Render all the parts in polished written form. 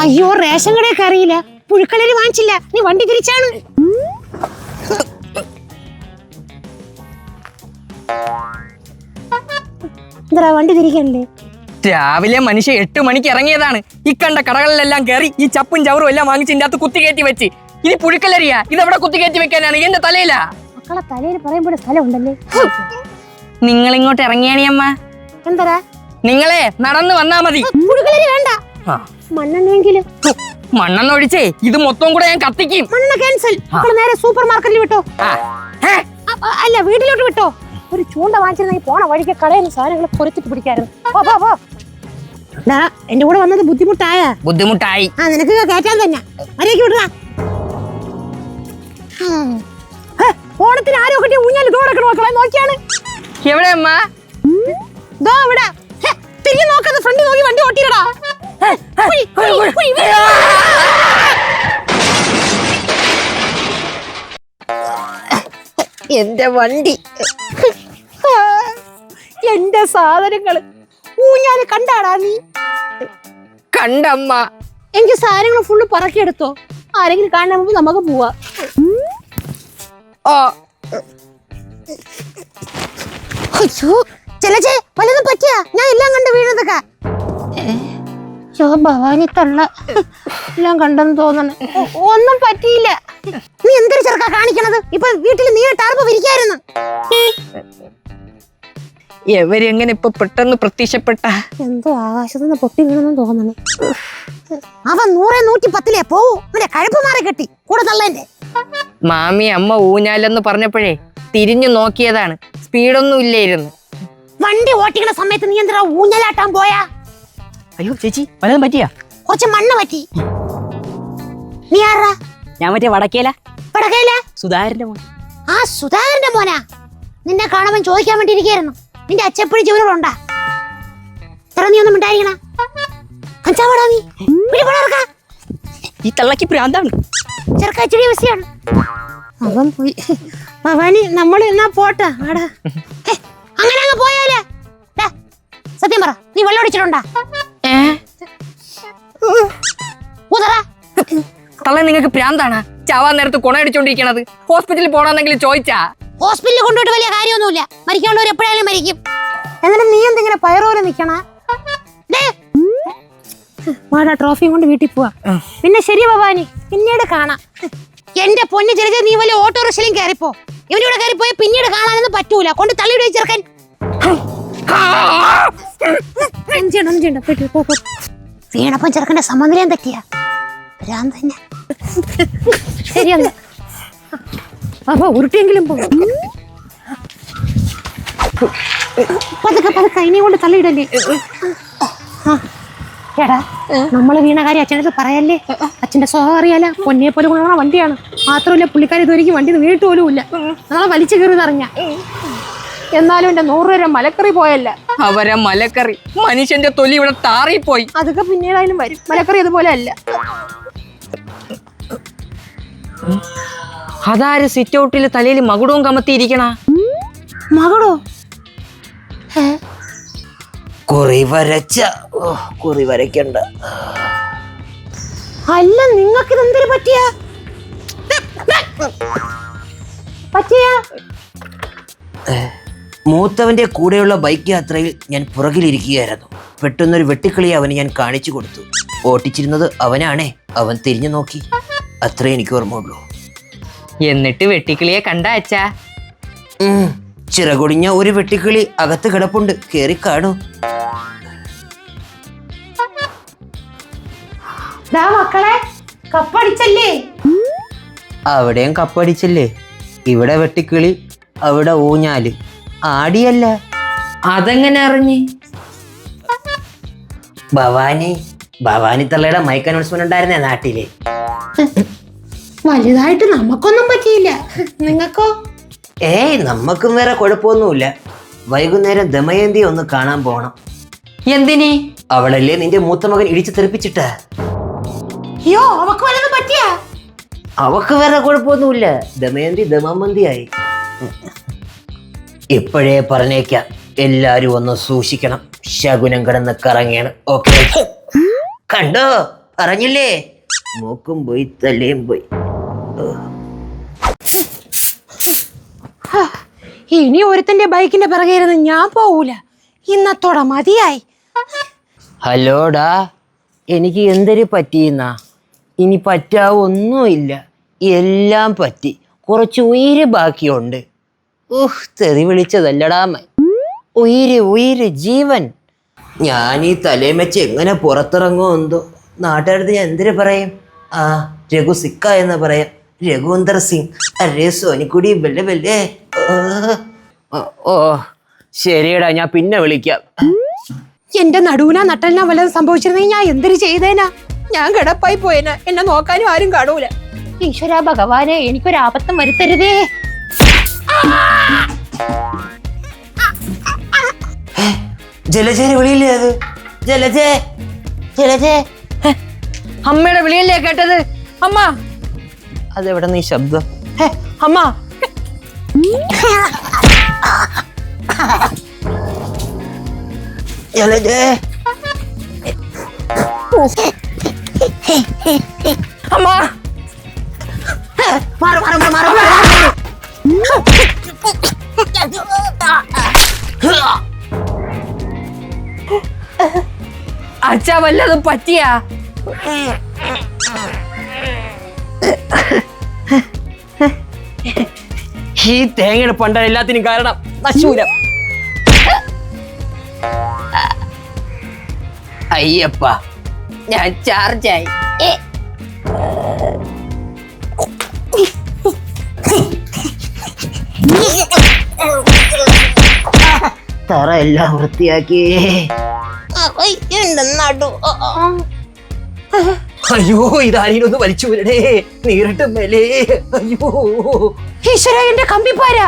അയ്യോ, റേഷൻ കടയൊക്കെ അറിയില്ല, പുഴുക്കളരി വാങ്ങിച്ചില്ല, നീ വണ്ടി തിരിച്ചാണ്. എന്താ വണ്ടി തിരിക്കണ്ടേ? രാവിലെ മനുഷ്യ 8 മണിക്ക് ഇറങ്ങിയതാണ്. ഈ കണ്ട കടകളിലെല്ലാം കയറി ഈ ചപ്പും ചവറും എല്ലാം വാങ്ങിച്ച് ഇതിന്റെ അകത്ത് കുത്തികയറ്റി വെച്ച്. ഇനി പുഴുക്കലരിയാ, ഇതെവിടെ കുത്തികയറ്റി വെക്കാനാണ്? എന്റെ തലയിലാ. മക്കളെ തലയിൽ പറയുമ്പോൾ സ്ഥലം ഉണ്ടല്ലേ. നിങ്ങൾ ഇങ്ങോട്ട് ഇറങ്ങിയാണി അമ്മ. എന്താ? നിങ്ങളെ നടന്നു വന്നാ മതി. പുഴുക്കലരി വേണ്ട, മണ്ണെണ്ണെങ്കിലും. മണ്ണെണ്ണ ഒഴിച്ചേ ഇത് മൊത്തം കൂടെ ഞാൻ കത്തിക്കും. മണ്ണെണ്ണ ക്യാൻസൽ. നേരെ സൂപ്പർ മാർക്കറ്റിൽ വിട്ടോ. അല്ല, വീട്ടിലോട്ട് വിട്ടോ. ഒരു ചൂണ്ട വാങ്ങിച്ചിരുന്നെങ്കിൽ പോണ വഴിക്ക് കടയിൽ സാധനങ്ങൾ കുറച്ചിട്ട് പിടിക്കായിരുന്നു. എന്റെ കൂടെ വന്നത് ബുദ്ധിമുട്ടായി. നിനക്ക് കേറ്റാൻ തന്നെ മര്യാദയ്ക്ക് വിടുക. ഓണത്തിന് ആരോ കിട്ടിയ ഊഞ്ഞാൽ ഇതോടൊക്കെ മക്കളെ നോക്കിയാണ്. എവിടെ അമ്മ? ഇവിടെ തിരിഞ്ഞു നോക്കാതെ ഫ്രണ്ട് നോക്കി വണ്ടി ഓട്ടിയിടാ. എന്റെ വണ്ടി, എന്റെ സാധനങ്ങള് ഊഞ്ഞാല് കണ്ടാടാ നീ? കണ്ടമ്മ. എനിക്ക് സാധനങ്ങൾ ഫുള്ള് പറക്കിയെടുത്തോ. ആരെങ്കിലും കാണാൻ മുമ്പ് നമുക്ക് പോവാ. വല്ലതും പറ്റിയാ? ഞാൻ എല്ലാം കണ്ട് വീണതൊക്കെ. ഭവാനി തള്ള എല്ലാം കണ്ടെന്ന് തോന്നണേ. ഒന്നും പറ്റിയില്ല. നീ എന്തൊരു ചെറുക്കാ കാണിക്കണത്? ഇപ്പൊ വീട്ടിൽ നീ ടാർപ്പ് വിരിക്കായിരുന്നു. എവരെങ്ങനെ ഇപ്പൊ പെട്ടെന്ന് പ്രത്യക്ഷപ്പെട്ട? എന്തോ ആകാശത്തുനിന്ന് പൊട്ടി വീണെന്ന് തോന്നണേ. അവൻ 100-110 പോവൂ. കഴുപ്പ് മാറി കെട്ടി കൂടെ തള്ളേന്റെ. മാമി അമ്മ ഊഞ്ഞാലെന്ന് പറഞ്ഞപ്പോഴേ തിരിഞ്ഞു നോക്കിയതാണ്. സ്പീഡൊന്നും ഇല്ലായിരുന്നു. വണ്ടി ഓട്ടിക്കണ സമയത്ത് നീ എന്താ ഊഞ്ഞാലാട്ടാൻ പോയാ? അയ്യോ ചേച്ചി, വല്ലതും പറ്റിയാ? കുറച്ച് മണ്ണ് പറ്റി. നീ ആരാ? ഞാൻ മറ്റേ വടക്കേല സുധാകരന്റെ മോൻ. ആ സുധാകരന്റെ മോനാ? നിന്നെ കാണുമ്പോൾ ചോദിക്കാൻ വേണ്ടി ഇരിക്കായിരുന്നു. നിന്റെ അച്ചപ്പഴി ജീവനോടുണ്ടാ? ഇത്ര നീ ഒന്നും മിണ്ടായിരിക്കണ. കഞ്ചാവടാ നീ? ഈ തള്ളക്ക് പ്രാന്താണ്. ചെറുക്കച്ചടി ബസ്സിയാണ്. അവൻ പോയി. ഭവാനി, നമ്മൾ എന്നാ പോട്ടെ. അങ്ങനെ അങ്ങ് പോയാലേ. സത്യം പറ, നീ വെള്ളം അടിച്ചിട്ടുണ്ടാ? തള്ള നിങ്ങൾക്ക് പ്രാന്താണ്. ചാവാൻ നേരത്ത് കൊണയടിച്ചോണ്ടിരിക്കണത്. ഹോസ്പിറ്റലിൽ പോണെന്നെങ്കിലും ചോദിച്ചാ? ഹോസ്പിറ്റലിൽ കൊണ്ടുപോയിട്ട് വലിയ കാര്യമൊന്നുമില്ല. മരിക്കാനുള്ളവർ എപ്പോഴായാലും മരിക്കും. എന്നിട്ട് നീ എന്തെങ്കിലും പയറോലെ നിക്കണ? വാടാ, ട്രോഫിയും കൊണ്ട് വീട്ടിൽ പോവാ. പിന്നെ ശരി ഭവാനി, പിന്നീട് കാണാം. എന്റെ പൊന്ന് ചെറിയ, നീ വലിയ ഓട്ടോറിക്ഷയിലും കയറിപ്പോ. ഇവനിവിടെ കയറിപ്പോയ പിന്നീട് കാണാനൊന്നും പറ്റൂല. കൊണ്ട് തള്ളിയുടെ ചെറുക്കൻ. വീണപ്പം ചെറുക്കന്റെ സമനിലയം തെറ്റിയാ. ഭ്രാന്തന്നെ. ശരിയല്ല. അപ്പൊ ഉരുട്ടിയെങ്കിലും പോകും. പതുക്കെ ഇനിയും കൊണ്ട് തള്ളിയിടല്ലേ. എടാ, നമ്മള് വീണ കാര്യം അച്ഛനടുത്ത് പറയല്ലേ. അച്ഛന്റെ സ്വഭാവം അറിയാല. പൊന്നിയെ പോലെ കൊണ്ടുപോണ വണ്ടിയാണ്. മാത്രമല്ല പുള്ളിക്കാരി ഇതുവരെയ്ക്കും വണ്ടി വീട്ടു പോലും ഇല്ല. നമ്മളെ വലിച്ചു കയറിയതറിഞ്ഞ. എന്നാലും എന്റെ 100 രൂപ മലക്കറി പോയല്ല. അവരെ മലക്കറി മനുഷ്യന്റെ തൊലി ഇവിടെ താറിപ്പോയി. അതൊക്കെ പിന്നീടായാലും വരും. മലക്കറി അതുപോലെ അല്ല. അതാര് സിറ്റ് ഔട്ടില് തലയിൽ മകുടവും കമത്തിയിരിക്കണ? മകുടോ? കുറി വരയ്ക്കണ്ട. അല്ല, നിങ്ങൾക്ക് ഇതെന്തൊരു പറ്റിയാ? മൂത്തവന്റെ കൂടെയുള്ള ബൈക്ക് യാത്രയിൽ ഞാൻ പുറകിലിരിക്കുകയായിരുന്നു. പെട്ടെന്നൊരു വെട്ടിക്കളിയെ അവന് ഞാൻ കാണിച്ചു കൊടുത്തു. ഓട്ടിച്ചിരുന്നത് അവനാണേ. അവൻ തിരിഞ്ഞു നോക്കി. അത്രേ എനിക്ക് ഓർമ്മയുള്ളൂ. എന്നിട്ട് വെട്ടിക്കിളിയെ കണ്ട അച്ഛാ? ചിറകൊടിഞ്ഞ ഒരു വെട്ടിക്കിളി അകത്ത് കിടപ്പുണ്ട്. കേറി കാണൂ. മക്കളെ, കപ്പടിച്ചല്ലേ? അവിടെയും കപ്പടിച്ചല്ലേ. ഇവിടെ വെട്ടിക്കിളി, അവിടെ ഊഞ്ഞാല്. ആടിയല്ല. അതെങ്ങനെ അറിഞ്ഞ്? ഭവാനി തള്ളയുടെ മൈക്ക് അനൗൺസ്മെന്റ് ഉണ്ടായിരുന്നേ നാട്ടില്. വലുതായിട്ട് നമുക്കൊന്നും പറ്റിയില്ല. നിങ്ങൾക്കോ? നമ്മക്കും വേറെ കുഴപ്പമൊന്നുമില്ല. വൈകുന്നേരം ദമയന്തി ഒന്ന് കാണാൻ പോണം. എന്തിനി? അവളല്ലേ നിന്റെ മൂത്ത മകൻ ഇടിച്ചു തെറിപ്പിച്ചിട്ടാ. അവക്ക് വേറെ കുഴപ്പമൊന്നുമില്ല. ദമയന്തി ദമാമന്തിയായി. ഇപ്പോഴേ പറഞ്ഞേക്കാം, എല്ലാരും ഒന്ന് സൂക്ഷിക്കണം. ശകുനം കിടന്ന് കറങ്ങിയാണ്. ഓക്കെ, കണ്ടോ? പറഞ്ഞില്ലേ, മൂക്കും പോയി തലയും പോയി. ഇനി ഒരുത്തന്റെ ബൈക്കിന്റെ പിറകെ ഇരുന്ന് ഞാൻ പോവൂല. ഇന്നത്തോടെ മതിയായി. ഹലോടാ, എനിക്ക് എന്തൊരു പറ്റിയെന്നാ? ഇനി പറ്റാവൊന്നുമില്ല, എല്ലാം പറ്റി. കുറച്ച് ഉയിര് ബാക്കിയുണ്ട്. തെറി വിളിച്ചതല്ലടാമ. ഉയിര് ജീവൻ. ഞാൻ ഈ തലയും വെച്ച് എങ്ങനെ പുറത്തിറങ്ങുമോ എന്തോ. നാട്ടുകാരത്ത് ഞാൻ എന്തിനു പറയും? രഘു സിക്ക എന്ന് പറയാം. രഘുവന്ദർ സിംഗ്. അരേ സോനിക്കുടി ബെല്ലെ ബെല്ലേ. ഓ ശരിയടാ, ഞാൻ പിന്നെ വിളിക്കാം. എന്റെ നടുവിനാ നട്ടലിനാ വല്ലതും സംഭവിച്ചിരുന്നെങ്കിൽ ഞാൻ എന്തൊരു ചെയ്തേനാ? ഞാൻ കിടപ്പായി പോയേനാ. എന്നെ നോക്കാനും ആരും കാണൂല. ഈശ്വര ഭഗവാനെ, എനിക്കൊരാപത്തും വരുത്തരുതേ. ജലജേനെ വിളിയില്ലേ അത്? ജലജേ, ജലജേ. അമ്മയുടെ വിളിയല്ലേ കേട്ടത്? അമ്മ, അതെവിടെ നീ ശബ്ദം? അമ്മ. ജലജേ, അമ്മ. അച്ഛാ, വല്ലതും പറ്റിയാ? ഈ തേങ്ങയുടെ പണ്ട എല്ലാത്തിനും കാരണം നശൂലം. അയ്യപ്പ, ഞാൻ ചാർജായി. തറ എല്ലാം വൃത്തിയാക്കി. അയ്യോ, ഇതാരീനൊന്ന് വലിച്ചു വിടേ. നീറിട്ട് മേലേ. അയ്യോ ഈശ്വര, എന്റെ കമ്പിപ്പാരാ.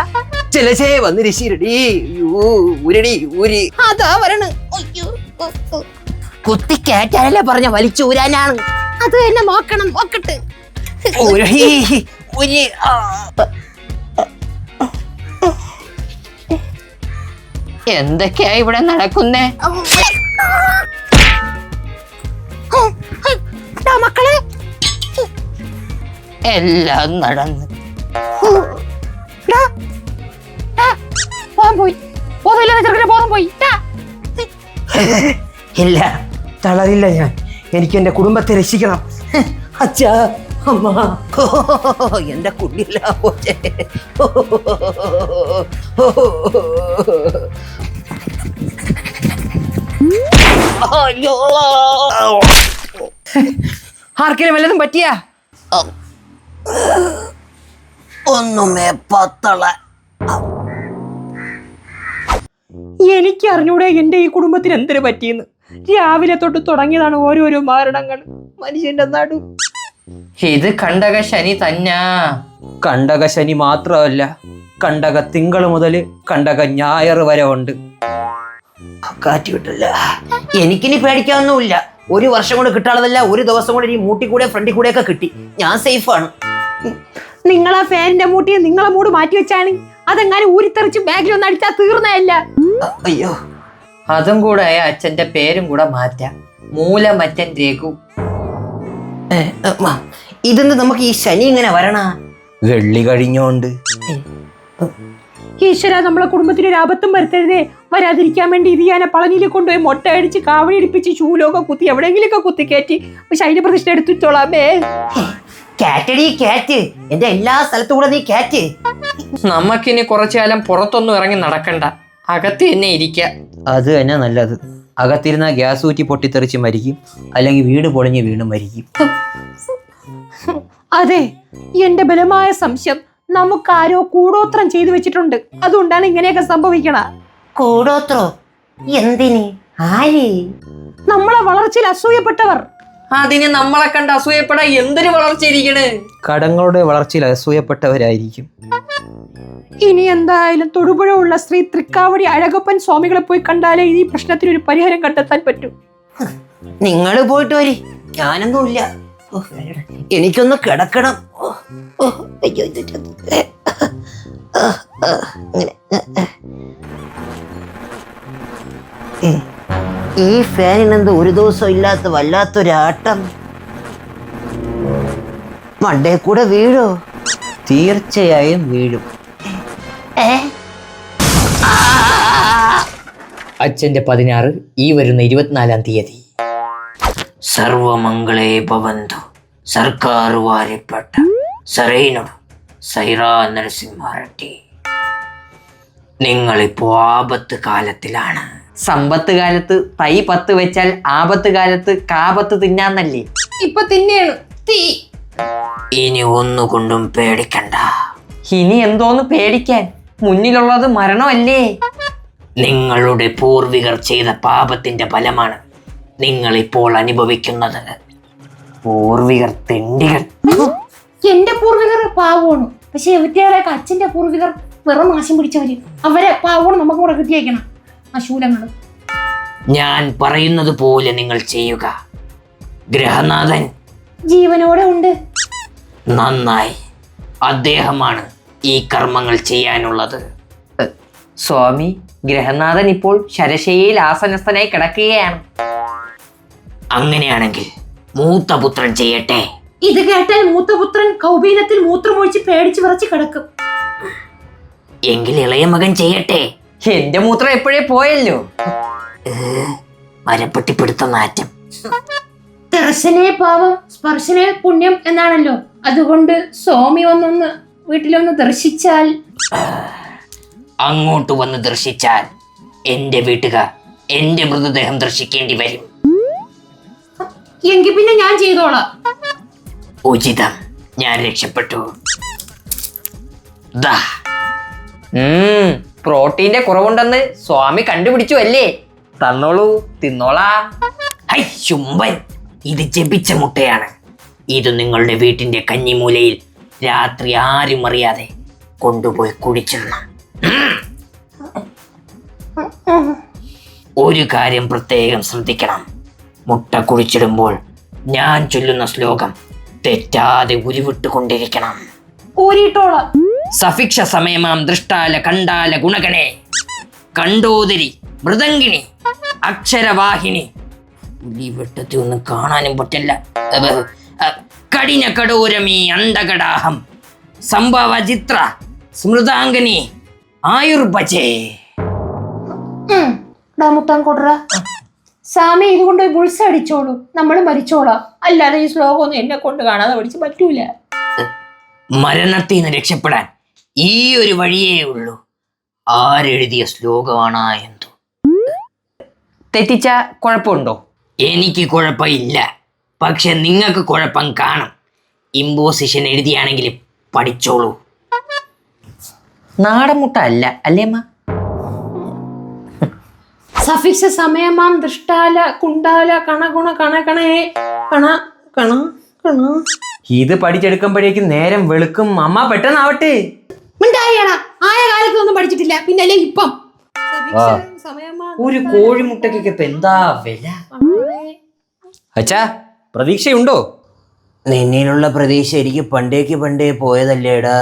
ചിലച്ചേ വന്ന് രശീരടി. അയ്യോ, ഉരടി ഊരി. അതാ വരണ്. കുത്തി കയറ്റാനല്ലേ പറഞ്ഞ, വലിച്ചു ഊരാനാണ്. അത് എന്നെ നോക്കണം, നോക്കട്ടെ. ഉരടി ഊരി. എന്തൊക്കെയാ ഇവിടെ നടക്കുന്നേ? മക്കളെ, എല്ലാം നടന്ന് പോയി. ബോധമില്ലാതെ ചെറുക്കനെ ബോധം പോയി. ഇല്ല, തളരില്ല ഞാൻ. എനിക്ക് എന്റെ കുടുംബത്തെ രക്ഷിക്കണം. അച്ഛാ, അമ്മ, എന്റെ കുഞ്ഞില്ല. ആർക്കെങ്കിലും വല്ലതും പറ്റിയാ? ഒന്നുമേ പത്തള. എനിക്ക് അറിഞ്ഞൂടെ എന്റെ ഈ കുടുംബത്തിന് എന്തൊരു പറ്റിയെന്ന്. രാവിലെ തൊട്ട് തുടങ്ങിയതാണ് ഓരോരോ മരണങ്ങൾ. മനുഷ്യന്റെ നടു. ഇത് കണ്ടക ശനി തന്നാ. കണ്ടക ശനി മാത്രമല്ല, കണ്ടക തിങ്കൾ മുതൽ കണ്ടക ഞായർ വരെ ഉണ്ട്. കാറ്റ് കിട്ടില്ല. എനിക്കിനി പേടിക്കാനൊന്നുമില്ല. ഒരു വർഷം കൊണ്ട് കിട്ടാനുള്ളതല്ല, ഒരു ദിവസം കൊണ്ട് ഈ മൂട്ടി കൂടെ ഫ്രണ്ടിൽ കൂടെ ഒക്കെ കിട്ടി. ഞാൻ സേഫാണ്. നിങ്ങളാ ഫാനിന്റെ മൂട്ടിയെ നിങ്ങളെ മൂട് മാറ്റി വെച്ചാണ്. അതെങ്ങനെ ഊരിത്തെറിച്ച് ബാഗിലൊന്നും അടിച്ചാൽ തീർന്നതല്ല. അയ്യോ, അതും കൂടെ അച്ഛന്റെ പേരും കൂടെ മാറ്റാം. മൂലമറ്റൻ രഘു. ഇതെന്ത് നമുക്ക് ഈ ശനി ഇങ്ങനെ വരണ? വെള്ളി കഴിഞ്ഞോണ്ട്. ഈശ്വര, നമ്മളെ കുടുംബത്തിന് ഒരു ആപത്തും വരുത്തരുതേ. വരാതിരിക്കാൻ വേണ്ടി ഇത് ഞാൻ പളനിയിൽ കൊണ്ടുപോയി മൊട്ട അടിച്ച് കാവടി അടിപ്പിച്ച് ശൂലമൊക്കെ കുത്തി എവിടെയെങ്കിലൊക്കെ കുത്തി കയറ്റി ശൈല പ്രതിഷ്ഠ എടുത്തിട്ടോളാമേ. കാറ്റടി കാറ്റ്, എന്റെ എല്ലാ സ്ഥലത്തും കൂടെ നീ കാറ്റ്. നമുക്കിനി കുറച്ചു കാലം പുറത്തൊന്നും ഇറങ്ങി നടക്കണ്ട, അകത്ത് തന്നെ ഇരിക്ക. അത് തന്നെ നല്ലത്. അകത്തിരുന്ന ഗ്യാസ് ഊറ്റി പൊട്ടിത്തെറിച്ച് മരിക്കും, അല്ലെങ്കിൽ വീട് പൊളിഞ്ഞ് വീണ് മരിക്കും. അതെ, എന്റെ ബലമായ സംശയം നമുക്കാരോ കൂടോത്രം ചെയ്തു വെച്ചിട്ടുണ്ട്. അതുകൊണ്ടാണ് ഇങ്ങനെയൊക്കെ സംഭവിക്കണ. കൂടോത്രോ? എന്തിന്? ആര്? നമ്മളെ വളർച്ചയിൽ അസൂയപ്പെട്ടവർ. അതിന് നമ്മളെ കണ്ട് അസൂയപ്പെടാൻ എന്തൊരു വളർച്ചയിരിക്കണ്. കടങ്ങളുടെ വളർച്ചയിൽ അസൂയപ്പെട്ടവരായിരിക്കും. ഇനി എന്തായാലും തൊടുപുഴ ഉള്ള ശ്രീ തൃക്കാവടി അഴകപ്പൻ സ്വാമികളെ പോയി കണ്ടാലേ ഈ പ്രശ്നത്തിനൊരു പരിഹാരം കണ്ടെത്താൻ പറ്റൂ. നിങ്ങൾ പോയിട്ട് വരി, ഞാനൊന്നുമില്ല. എനിക്കൊന്ന് കിടക്കണം. അയ്യോ, ഈ ഫാനിനെന്ത് ഒരു ദിവസം ഇല്ലാത്ത വല്ലാത്തൊരാട്ടം. മണ്ടേ കൂടെ വീഴോ? തീർച്ചയായും വീഴും. അച്ഛന്റെ 16 ഈ വരുന്ന 24-ാം തീയതി. സർവമംഗളേ ഭവന്തു. സർക്കാർ വാരിപ്പെട്ട സരൈനോട് സൈറാ നരസിംഹാറെഡ്ഡി. നിങ്ങളിപ്പോ ആപത്ത് കാലത്തിലാണ്. സമ്പത്ത് കാലത്ത് തൈ 10 വെച്ചാൽ ആപത്ത് കാലത്ത് കാപത്ത് തിന്നാന്നല്ലേ? ഇപ്പൊ തിന്നെയാണ് തീ. ഇനി ഒന്നുകൊണ്ടും പേടിക്കണ്ട. ഇനി എന്തോന്ന് പേടിക്കാൻ? മുന്നിലുള്ളത് മരണമല്ലേ? നിങ്ങളുടെ പൂർവികർ ചെയ്ത പാപത്തിന്റെ ഫലമാണ് നിങ്ങൾ ഇപ്പോൾ അനുഭവിക്കുന്നത്. പൂർവികർ തെണ്ടികൾ. എന്റെ പൂർവികർ പാവമാണ്, പക്ഷെ ഇവറ്റകളെയൊക്കെ അച്ഛന്റെ പൂർവികർ വെറും നാശം പിടിച്ചവര്. അവരെ പാവമാണ് നമുക്ക് കൂടെ കിട്ടിയേക്കണം ആ ശൂലങ്ങൾ. ഞാൻ പറയുന്നത് പോലെ നിങ്ങൾ ചെയ്യുക. ഗ്രഹനാഥൻ ജീവനോടെ ഉണ്ട്. നന്നായി. അദ്ദേഹമാണ് ഈ കർമ്മങ്ങൾ ചെയ്യാനുള്ളത്. സ്വാമി, ഗ്രഹനാഥൻ ഇപ്പോൾ ശരശയ്യയിൽ ആസനസ്ഥനായി കിടക്കുകയാണ്. അങ്ങനെയാണെങ്കിൽ മൂത്തപുത്രൻ ചെയ്യട്ടെ. ഇത് കേട്ടാൽ മൂത്തപുത്രൻ കൗബീനത്തിൽ മൂത്രമൊഴിച്ച് പേടിച്ച് വിറച്ച് കിടക്കും. എങ്കിൽ ഇളയ മകൻ ചെയ്യട്ടെ. എന്റെ മൂത്രം എപ്പോഴേ പോയല്ലോ. മരപ്പെട്ടിപ്പിടുത്ത നാറ്റം. ദർശനേ പാവം സ്പർശനേ പുണ്യം എന്നാണല്ലോ. അതുകൊണ്ട് സ്വാമി വന്നൊന്ന് വീട്ടിലൊന്ന് ദർശിച്ചാൽ. അങ്ങോട്ട് വന്ന് ദർശിച്ചാൽ എന്റെ വീട്ടുകാർ എന്റെ മൃതദേഹം ദർശിക്കേണ്ടി വരും. എങ്കിൽ പിന്നെ ഞാൻ ചെയ്തോളാം. ഉചിതം. ഞാൻ രക്ഷപ്പെട്ടു. ദാ. പ്രോട്ടീന്റെ കുറവുണ്ടെന്ന് സ്വാമി കണ്ടുപിടിച്ചു അല്ലേ? തന്നോളൂ, തിന്നോളാ. ഹൈ ശുംഭൻ, ഇത് ജപിച്ച മുട്ടയാണ്. ഇത് നിങ്ങളുടെ വീട്ടിന്റെ കഞ്ഞിമൂലയിൽ രാത്രി ആരും അറിയാതെ കൊണ്ടുപോയി കുടിച്ചിടണം. ഒരു കാര്യം പ്രത്യേകം ശ്രദ്ധിക്കണം. മുട്ട കുടിച്ചിടുമ്പോൾ ഞാൻ ചൊല്ലുന്ന ശ്ലോകം തെറ്റാതെ ഉരുവിട്ടുകൊണ്ടിരിക്കണം. ഊരിട്ടോളാം. സഫിക്ഷ സമയമാം ദൃഷ്ടാല കണ്ടാല ഗുണഗണേ കണ്ടോദരി മൃദംഗിണി അക്ഷരവാഹിനി. വെട്ടത്തിൽ ഒന്നും കാണാനും പറ്റില്ല. കഠിന കടോരമീ അണ്ടകടാഹം സംഭവ ചിത്ര സ്മൃതാംഗനി ആയുർഭജേ. മുത്താൻ കൊടുറ സ്വാമി ഇതുകൊണ്ട് ബുൾസ് അടിച്ചോളൂ, നമ്മൾ മരിച്ചോളാം. അല്ലാതെ ഈ ശ്ലോകം ഒന്നും എന്നെ കൊണ്ട് കാണാതെ പഠിച്ച് പറ്റൂല. മരണത്തിൽ നിന്ന് രക്ഷപ്പെടാൻ ഈ ഒരു വഴിയേ ഉള്ളൂ. ആരെഴുതിയ ശ്ലോകമാണ് എന്തോ. തെറ്റിച്ച കുഴപ്പമുണ്ടോ? എനിക്ക് കുഴപ്പമില്ല, പക്ഷെ നിങ്ങൾക്ക് കുഴപ്പം കാണും. ഇമ്പോസിഷൻ എഴുതിയാണെങ്കിലും പഠിച്ചോളൂ. നാടൻ മുട്ട അല്ല അല്ലേമ്മ? സഫിക്സ് സമയമാം ദൃഷ്ടാല കുണ്ടാല കണഗുണ കണകണേ കണ കണ കണ. ഇത് പഠിച്ചെടുക്കുമ്പോഴേക്കും നേരം വെളുക്കും. അമ്മ പെട്ടെന്നാവട്ടെ. മിണ്ടായിടാ, ആയ കാലത്തൊന്നും പഠിച്ചിട്ടില്ല, പിന്നല്ലേ ഇപ്പം. ഒരു കോഴിമുട്ടയ്ക്കൊക്കെ ഇപ്പൊ എന്താ വില? അച്ഛാ, പ്രതീക്ഷയുണ്ടോ? നിന്നിലുള്ള പ്രതീക്ഷ എനിക്ക് പണ്ടേ പോയതല്ലേടാ.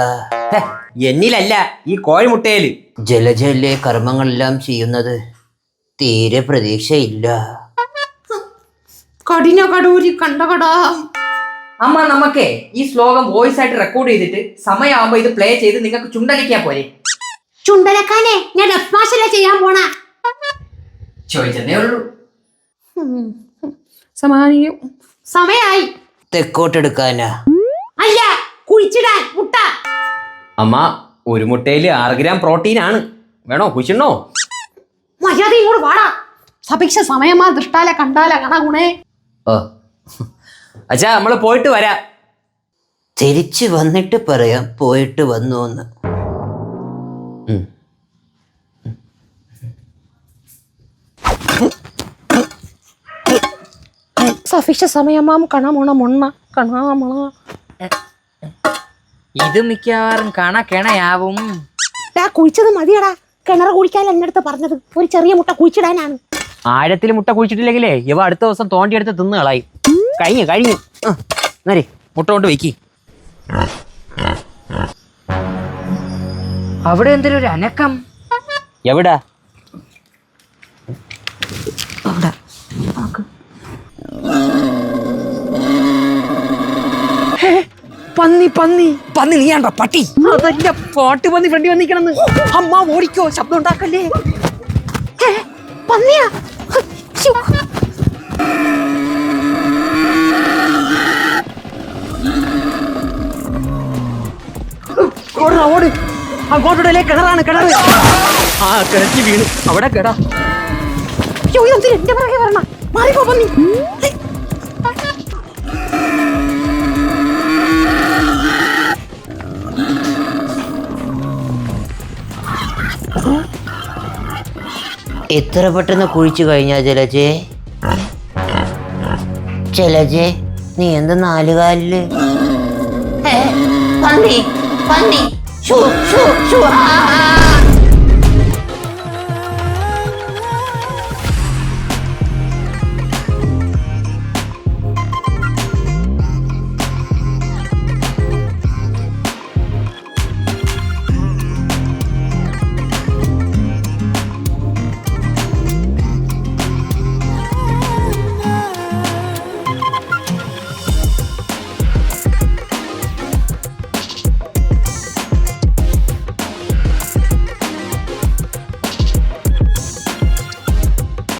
എന്നിലല്ല, ഈ കോഴിമുട്ടയില്. ജലജയിലെ കർമ്മങ്ങളെല്ലാം ചെയ്യുന്നത് തീരെ പ്രതീക്ഷയില്ല. കഠിന കടൂരി കണ്ടകടാ. അമ്മ, നമുക്കേ ഈ ശ്ലോകം വോയിസ് ആയിട്ട് റെക്കോർഡ് ചെയ്തിട്ട് സമയമാകുമ്പോ ഇത് പ്ലേ ചെയ്ത് നിങ്ങൾക്ക് ചുണ്ടലിക്കാൻ പോരെ? ചുണ്ടലക്കാനെ ഞാൻ ഡെഫ്മാഷല്ലേ ചെയ്യാൻ പോണ. ചോദിച്ചതേ ഉള്ളൂ. സമയായി. തെക്കോട്ടെടുക്കാനാ? അല്ല, കുഴിച്ചിടാൻ മുട്ട. അമ്മ, ഒരു മുട്ടയില് 6 ഗ്രാം പ്രോട്ടീൻ ആണ്. വേണോ? കുഴിച്ചിടണോ? മര്യാദ ഇങ്ങോട്ട് വാടാ. സഭിക്ഷ സമയമാ ദൃഷ്ടാല കണ്ടാല കണഗുണേ. ഓ അച്ഛാ, നമ്മള് പോയിട്ട് വരാം. തിരിച്ചു വന്നിട്ട് പറയാം പോയിട്ട് വന്നു എന്ന്. സഫിക്ഷ സമയമാം കണമുണ മൊണ്ണ കണാമണ. ഇത് മിക്കവാറും കിണയാവും. കുഴിച്ചത് മതിയടാ. കിണർ കുഴിക്കാൻ എന്റെ അടുത്ത് പറഞ്ഞത് ഒരു ചെറിയ മുട്ട കുഴിച്ചിടാനാണ്. ആഴത്തിൽ മുട്ട കുഴിച്ചിട്ടില്ലെങ്കിലേ ഇവ അടുത്ത ദിവസം തോണ്ടിയെടുത്ത് തിന്ന് കളായി. കഴിഞ്ഞു മുട്ട കൊണ്ട് വെക്കി. അവിടെ എന്തൊരു അനക്കം. എവിടാ? പന്നി പന്നി പന്നി നീയാണ്ടോ പട്ടി? അതല്ല, പാട്ട് പന്നി ഫ്രണ്ടി വന്നിക്കണെന്ന്. അമ്മ ഓടിക്കോ, ശബ്ദം ഉണ്ടാക്കല്ലേ. പന്നിയാ? ശ്ശോ. ഓടാ ഓട്, അങ്ങോട്ടോടല്ലേ കിണറാണ്, കിണറ്. ആ കിണറ്റി വീണു, അവിടെ കിടാ. അയ്യോ, ഇതെന്തിനാ എന്റെ പുറകെ വരണ? മാറിപ്പോ പന്നി. എത്ര പെട്ടെന്ന് കുഴിച്ചു കഴിഞ്ഞാ ജലജേ? ജലജേ, നീ എന്താ നാലുകാലില്? പന്നി പന്നി, ഷൂ ഷൂ ഷൂ, ആ